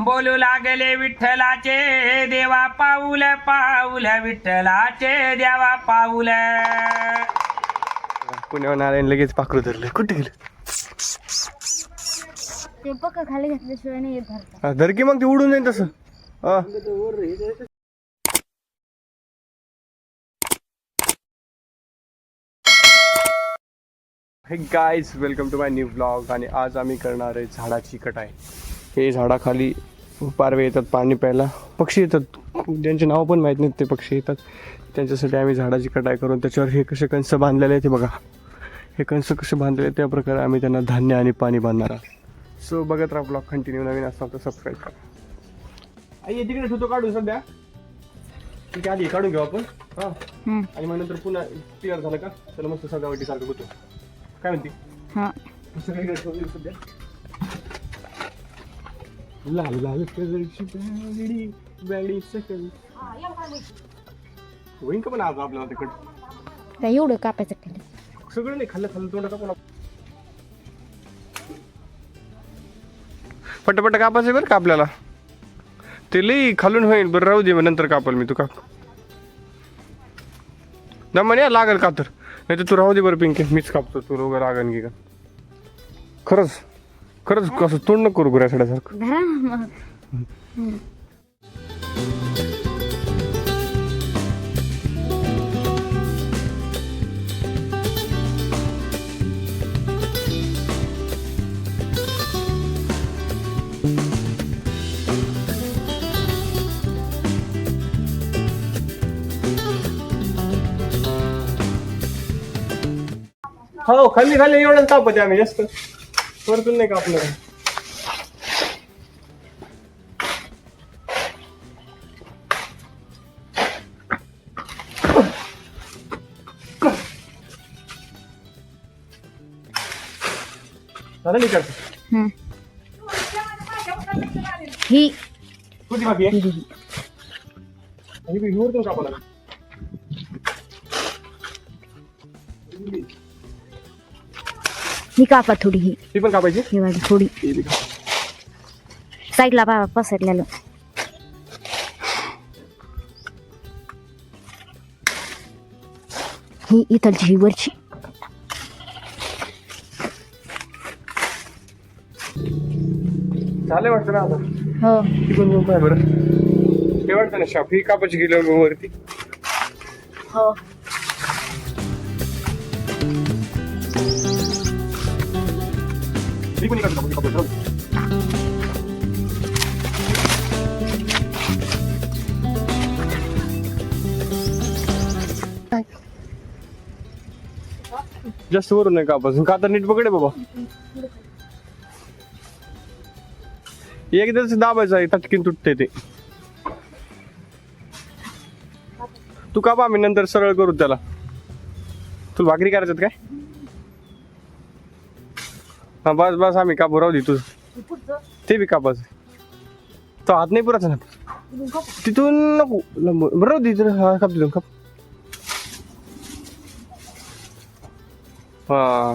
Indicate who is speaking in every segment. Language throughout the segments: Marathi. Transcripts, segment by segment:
Speaker 1: बोलू लागले विठ्ठलाचे देवा पाऊल पाऊल विठ्ठलाचे देवा पाऊल.
Speaker 2: पुण्यावर नारायण लगेच पाखरू धरलं. कुठे गेलं
Speaker 3: ते पक्क खाली घातल्याशिवाय नाही येत धरता.
Speaker 2: धर की मग ते उडून जाईल तसं. Hey guys welcome to my new blog. आणि आज आम्ही करणार आहे झाडाची कटाई. हे झाडाखाली पारवे येतात पाणी प्यायला, पक्षी येतात ज्यांचे नाव पण माहीत नाहीत ते पक्षी येतात. त्यांच्यासाठी आम्ही झाडाची कटाई करून त्याच्यावर हे कसे कंस बांधलेले आहेत ते बघा. हे कंस कसे बांधलेले त्या प्रकारे आम्ही त्यांना धान्य आणि पाणी बांधणार आहोत. सो बघत राहा ब्लॉग कंटिन्यू. नवीन असतात तर सबस्क्राईब करा. आई तिकडे ठेवतो काढून सध्या. ठीक आहे आधी काढून घेऊ आपण. हां आणि मग नंतर पुन्हा क्लिअर झालं का त्याला मस्त सजावटीसारखं होतो. काय म्हणते
Speaker 3: हां
Speaker 2: सगळीकडे ठेवली सध्या. लाल लाल कलरची बॅडी बॅडी सकल होईन का पण आज आपल्याला तिकड
Speaker 3: काय एवढं कापायचं केलं
Speaker 2: सगळं नाही खाल्लं खाल्लं तोंडात पण पटपट कापायचं बरं का आपल्याला. ते लई खालून होईल. बरं राहू दे मग नंतर कापल मी. तू काप म्हणे लागल का तर नाही तर तू राहू दे बरं पिंके. मीच कापतो तू रोग रागन की का. खरंच खरंच कसं तोंड नको करू गुऱ्यासाड्यासारखं.
Speaker 3: धरा ना मग.
Speaker 2: हो खाली खाली एवढंच कापते आम्ही जास्त वरतून नाही कापणार. झालं नाही करत
Speaker 3: ही
Speaker 2: कुठली बाकी आहे वरतून कापायला.
Speaker 3: ही कापा थोडी. ही
Speaker 2: ती पण कापायची.
Speaker 3: ही वाली थोडी साईडला बाबा पसरलेलं. ही इथलची ही वरची.
Speaker 2: झालं वाटतं ना आता.
Speaker 3: हो
Speaker 2: ती पण झोप आहे बरं. ते वाटतं ना शाप ही कापायची गेली वरती.
Speaker 3: हो
Speaker 2: ती पण कापायची. जास्त वरून नाही कापायचं का तर नीट पकडे बाबा. एकदाच दाबायचं आहे तटकीन तुटते ते. तू कापा आम्ही नंतर सरळ करू त्याला. तुला भाकरी करायच्यात काय. हा बस बस आम्ही कापू राहू दे तुझं. ते बी कापायचं. तो हात नाही पुराचा ना तिथून नको बरं राहू दे. हा काप तिथून काप. हा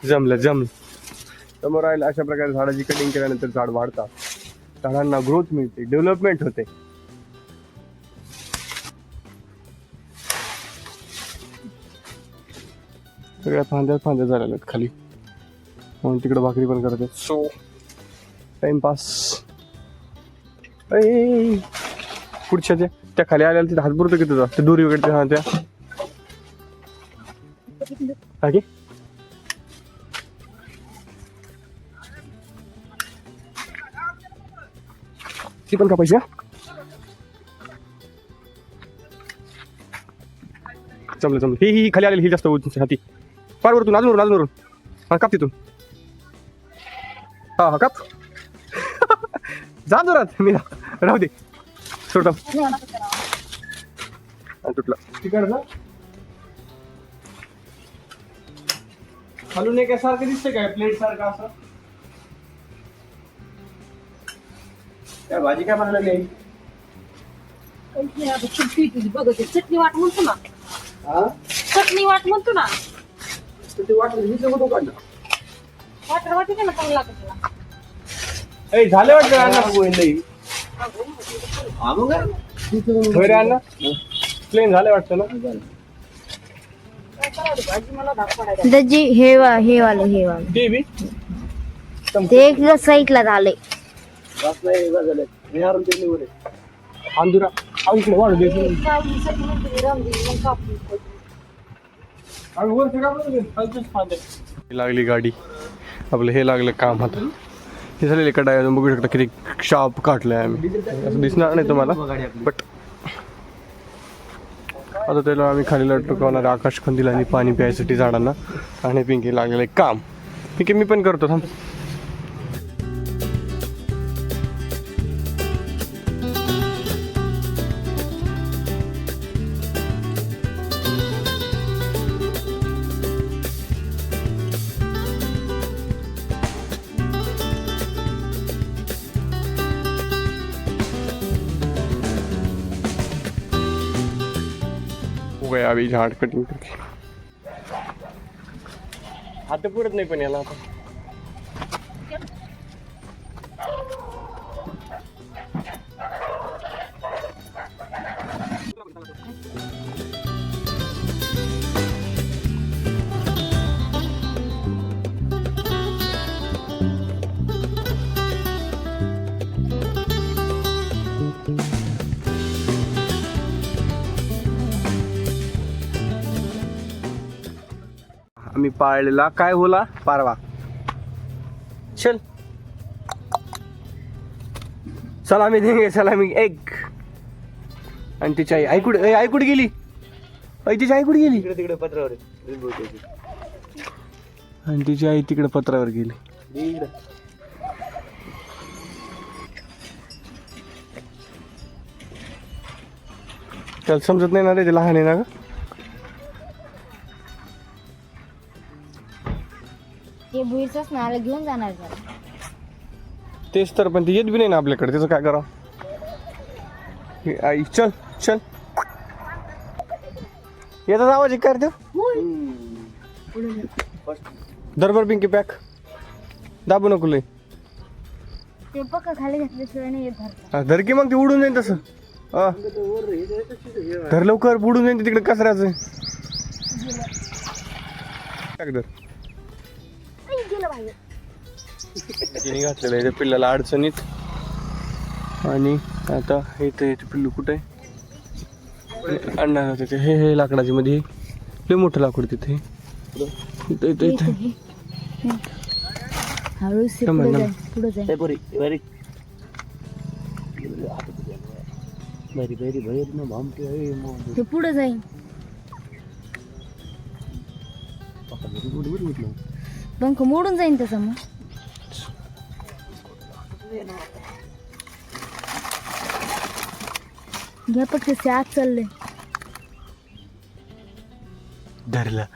Speaker 2: जमलं जमलं. समोर राहिलं. अशा प्रकारे झाडाची कटिंग केल्यानंतर झाड वाढतात. झाडांना ग्रोथ मिळते डेव्हलपमेंट होते. सगळ्या फांद्या झालेल्या आहेत खाली म्हणून तिकडे भाकरी पण करतात. So timepass. पुढच्या त्या खाली आलेल्या तिथे हात पुरतो की तुझा ते दोरी वगैरे हा त्या बाकी ती पण कापायची. जमलं जमलं. ही खाली आलेली ही जास्त हाती पार वरतून अजून हा काप तिथून. हा हा काप. जा जोरात. मी राहू दे सोडतो. तुटलं तिकडचं खालून एक सारखं दिसतंय काय प्लेट सारखं असं. काय भाजी काय म्हणायला लागली.
Speaker 3: चटणी वाट म्हणतो ना. चटणी वाट म्हणतो ना.
Speaker 2: ते वाटलं काढलं
Speaker 3: वाटर वाटी ना चांगला लागत.
Speaker 2: झाले वाटतं अण्णा होय रे अण्णा प्लेन झाले वाटतं ना
Speaker 4: त्याची हे वाले
Speaker 2: ते बी
Speaker 4: ते एक साईडला झाले
Speaker 2: अंधुरा इकडे वाढू दे लागली गाडी आपलं हे लागलं काम आता हे झालेले कडाय अजून बघू शकता किती शार्प काढलंय आम्ही असं दिसणार नाही तुम्हाला बट आता त्याला आम्ही खाली लटकवणार आकाश कंदील आणि पाणी प्यायसाठी झाडांना आणि पिंकी लागलेलं आहे काम पिंकी मी पण करतो थांब हो गया अभी झाड कटिंग करके आता पुरत नाही पण याला आता आम्ही पाळलेला काय होला पारवा चल सलामी देंगे सलामी एग आणि तिची आई कुठे गेली तिची आई कुठे गेली तिकडे पत्रावर आणि तिची आई तिकडे पत्रावर गेली त्याला समजत नाही ना रे ते लहान आहे ना ग
Speaker 4: ते भुईरच नाला घेऊन जाणार जरा
Speaker 2: तेच तर पण ते येत बी नाही ना आपल्याकडे त्याचं काय करावं आई चल चल येतात आवाज एक कर देऊ दरबार पिंकी पॅक दाबू नको लय
Speaker 4: ते पक्का खाली घातल्याशिवाय नाही येत धरता.
Speaker 2: धर की मग ते उडून जाईल तसं धर लवकर उडून जाईल तिकडे कचऱ्याचं धर तिने घातलेलं आहे त्या पिल्लाला अडचणीत आणि आता इथे पिल्लू कुठे आहे अण्णा तिथे हे लाकडाची मध्ये लय मोठं लाकूड तिथे इथं इथं इथं
Speaker 4: हळूच ते पुढे जाईल ते पुढे जाईल पंख मोडून जाईन त्याचा मग घ्या पटके से आत चालले
Speaker 2: धरला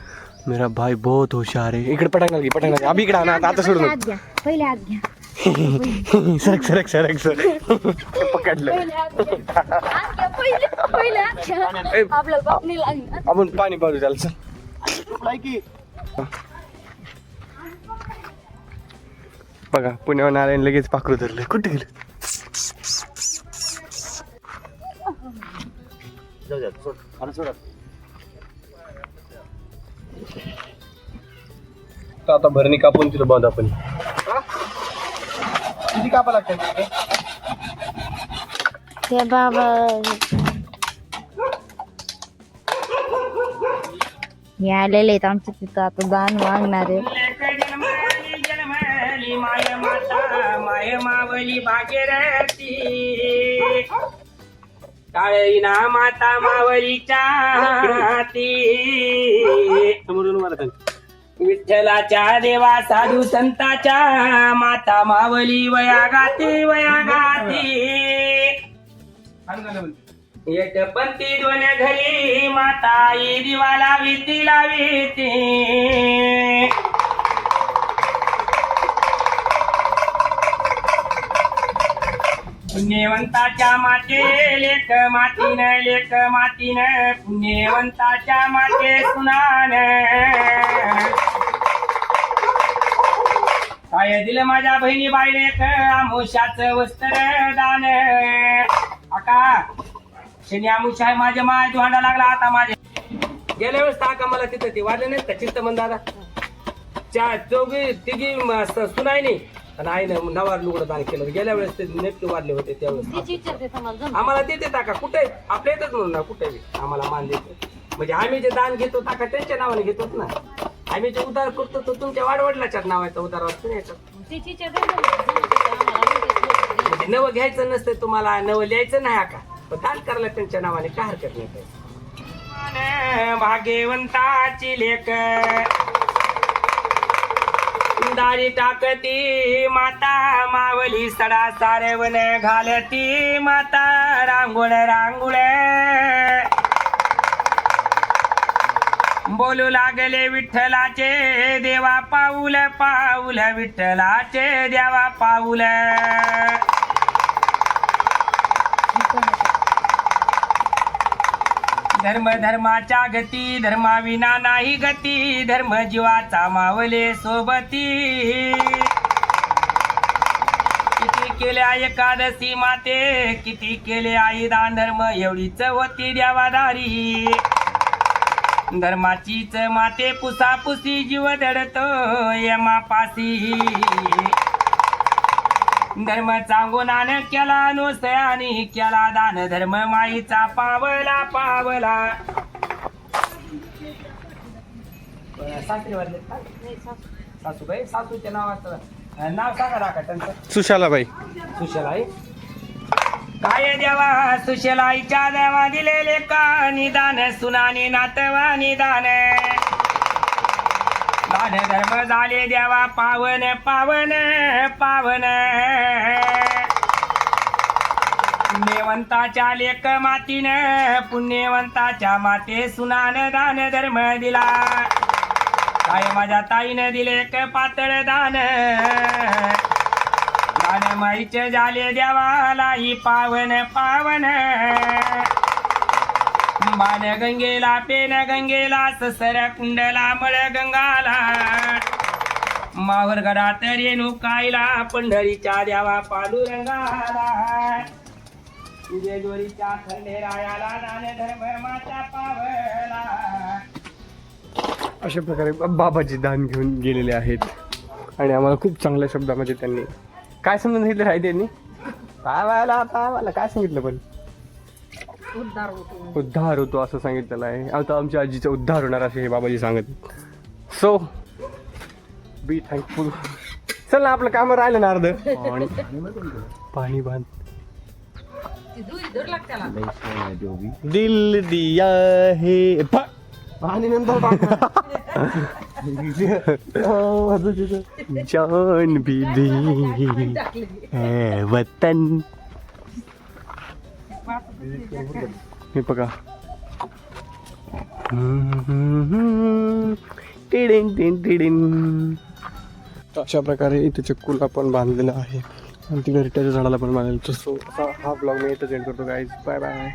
Speaker 2: मेरा भाई बहुत होशियार है इकडे पटांगणार अभी इकडे आणा आता सोडून
Speaker 4: आत घ्या पहिले आत घ्या
Speaker 2: सरक पकडलं
Speaker 4: आपल्याला बापणी लागली
Speaker 2: आपण पाणी पाजू त्याला चल बघा पुण्यावर नारायण लगेच पाखरू धरलं कुठे गेलं आता भरणी कापून तिथं बांध आपण किती कापा लागतात
Speaker 4: ते बाबा हे आलेले आहेत आमच्या तिथं आता दान मागणार आहे
Speaker 1: जन्मली माय माता माय मावली भागीरथी काळीना माता मावलीच्या हाती विठ्ठलाच्या देवा साधू संताच्या माता मावली वयागाती एक पंथी दोन घरी माता आई दिवा लावीती पुण्यवंताच्या माते लेख मातीन पुण्यवंताच्या माते सुनान काय दिलं माझ्या बहिणी बाईने आमुष्याचं वस्त्र दान. आका शनी आमुष्य आहे माझ्या माय जोंडा लागला आता माझ्या. गेल्या वेळेस आका मला तिथं ते वाढले नाहीत का चित्तमन दादा चौघी तिघी सुनाय नाही आणि आईनं नवार लुगडं दान केलं. गेल्या वेळेस ते नेमके वाढले होते त्यावेळेस.
Speaker 3: तिची विचारते तुम्हाला जमतं.
Speaker 1: आम्हाला ते देता का कुठे आपल्या येतच म्हणून ना कुठे आम्हाला मान देतो. म्हणजे आम्ही जे दान घेतो टाका त्यांच्या नावाने घेतोच ना. आम्ही जे उधार करतो तो तुमच्या वाडवडिलाच्याच नावाचा उधार असतो ना याच्यात.
Speaker 3: तिची विचारते आम्हाला माहिती
Speaker 1: म्हणजे नवं घ्यायचं नसतं तुम्हाला नवं लिहायचं नाही का पण दान करायला त्यांच्या नावाने काय हरकत नाही काही. भाग्यवंताची लेक दारी टाकती माता मावली सडा सारवण घालती माता रांगोळ रांगोळ बोलू लागले विठ्ठलाचे देवा पाऊल पाऊल विठ्ठलाचे देवा पाऊल. धर्म धर्माच्या गती धर्माविना नाही गती धर्म जीवाचा मावले सोबती. किती केल्या एकादशी माते किती केले आई दान धर्म एवढीच होती देवादारी. धर्माचीच माते पुसापुसी जीव दडतो यमापासी. धर्म चांगुनान केला नुसयानी केला दान धर्म माईचा पावला पावला. सासरी वाढले सासूबाई सासूच्या नावाचं नाव सांगा राखा त्यांचं.
Speaker 2: सुशालाबाई.
Speaker 1: सुशलाई काय देवा सुशलाईच्या देवा दिलेले का निदान सुनाने नातवा निदान. दान धर्म झाले देवा पावन पावन पावन. पुण्यवंताच्या लेक मातीनं पुण्यवंताच्या माते सुनान दान धर्म दिला. काय माझ्या ताईनं दिले एक पातळ दान. दान माईचे झाले देवालाही पावन पावन. बाण गंगेला पेन गंगेला ससर कुंडला मळ गंगाला. मावर गडात रेणुकाईला पंढरीच्या देवा पांडुरंगाला. जेजुरीच्या खंडेरायाला दान धर्म माता पावला.
Speaker 2: अशा प्रकारे बाबाजी दान घेऊन गेलेले आहेत आणि आम्हाला खूप चांगल्या शब्दामध्ये त्यांनी काय समजून सांगितलं आहे त्यांनी पावायला पावायला काय सांगितलं पण उद्धार होतो असं सांगितलेलं आहे. आता आमच्या आजीचा उद्धार होणार असे हे बाबाजी सांगत. सो बी थँकफुल. चल ना आपलं काम राहिलं ना अर्ध. पाणी बांध दिल दिया है पाणी नंतर जान भी दी है वतन. हे बघा टिडिन टिन टिडिन. अशा प्रकारे इथे चिक्कूला पण बांधलेलं आहे आणि तिकडे रिट्याच्या झाडाला पण बांधलेलं. सो असा हा ब्लॉग मी इथं एंड करतो गाईज. Bye bye.